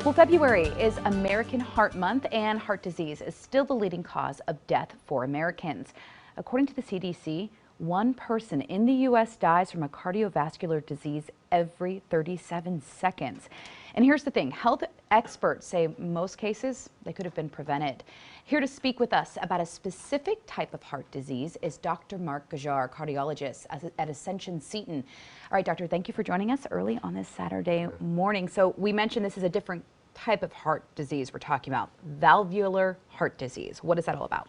Well, February is American Heart Month, and heart disease is still the leading cause of death for Americans. According to the CDC, one person in the U.S. dies from a cardiovascular disease every 37 seconds. And here's the thing, health experts say most cases, they could have been prevented. Here to speak with us about a specific type of heart disease is Dr. Mark Gajar, cardiologist at Ascension Seton. All right, doctor, thank you for joining us early on this Saturday morning. So we mentioned this is a different type of heart disease we're talking about, valvular heart disease. What is that all about?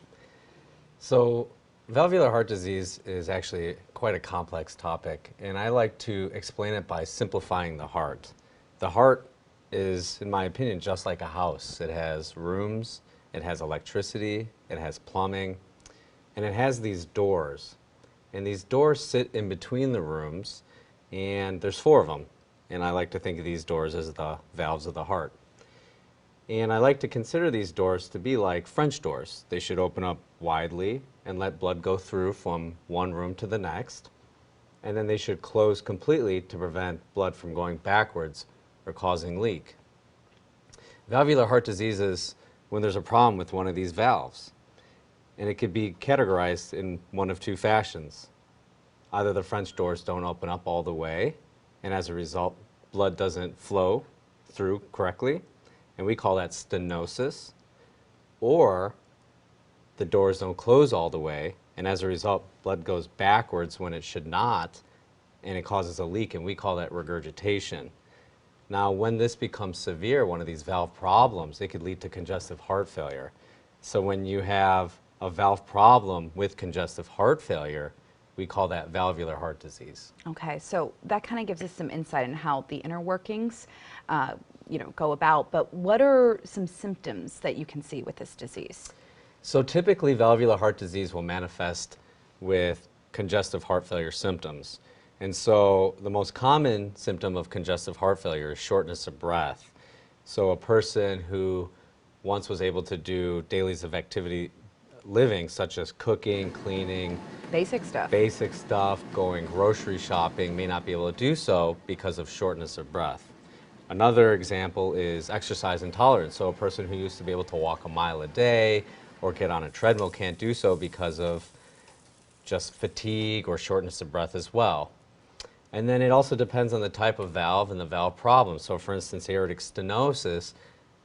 So valvular heart disease is actually quite a complex topic, and I like to explain it by simplifying the heart. The heart is, in my opinion, just like a house. It has rooms, it has electricity, it has plumbing, and it has these doors. And these doors sit in between the rooms, and there's 4 of them. And I like to think of these doors as the valves of the heart. And I like to consider these doors to be like French doors. They should open up widely and let blood go through from one room to the next. And then they should close completely to prevent blood from going backwards or causing leak. Valvular heart disease is when there's a problem with one of these valves. And it could be categorized in one of 2 fashions. Either the French doors don't open up all the way, and as a result, blood doesn't flow through correctly, and we call that stenosis, or the doors don't close all the way, and as a result, blood goes backwards when it should not, and it causes a leak, and we call that regurgitation. Now, when this becomes severe, one of these valve problems, it could lead to congestive heart failure. So when you have a valve problem with congestive heart failure, we call that valvular heart disease. Okay, so that kind of gives us some insight in how the inner workings go about, but what are some symptoms that you can see with this disease? So typically valvular heart disease will manifest with congestive heart failure symptoms. And so the most common symptom of congestive heart failure is shortness of breath. So a person who once was able to do dailies of activity living, such as cooking, cleaning, Basic stuff, going grocery shopping, may not be able to do so because of shortness of breath. Another example is exercise intolerance. So a person who used to be able to walk a mile a day or get on a treadmill can't do so because of just fatigue or shortness of breath as well. And then it also depends on the type of valve and the valve problem. So for instance, aortic stenosis,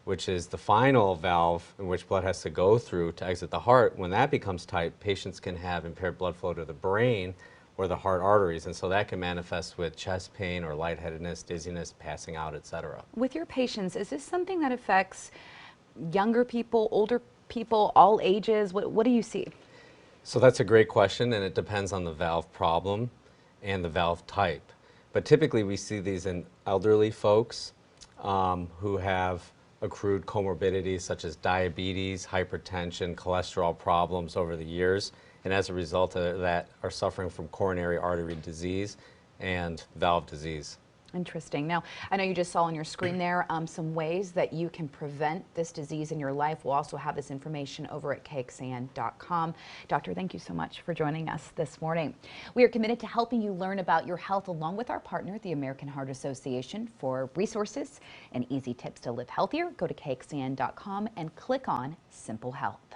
which is the final valve in which blood has to go through to exit the heart, when that becomes tight, patients can have impaired blood flow to the brain or the heart arteries, and so that can manifest with chest pain or lightheadedness, dizziness, passing out, etc. With your patients, is this something that affects younger people, older people, all ages? What do you see? So that's a great question, and it depends on the valve problem and the valve type. But typically we see these in elderly folks who have accrued comorbidities such as diabetes, hypertension, cholesterol problems over the years, and as a result of that are suffering from coronary artery disease and valve disease. Interesting. Now, I know you just saw on your screen there some ways that you can prevent this disease in your life. We'll also have this information over at kxan.com. Doctor, thank you so much for joining us this morning. We are committed to helping you learn about your health along with our partner, the American Heart Association. For resources and easy tips to live healthier, go to kxan.com and click on Simple Health.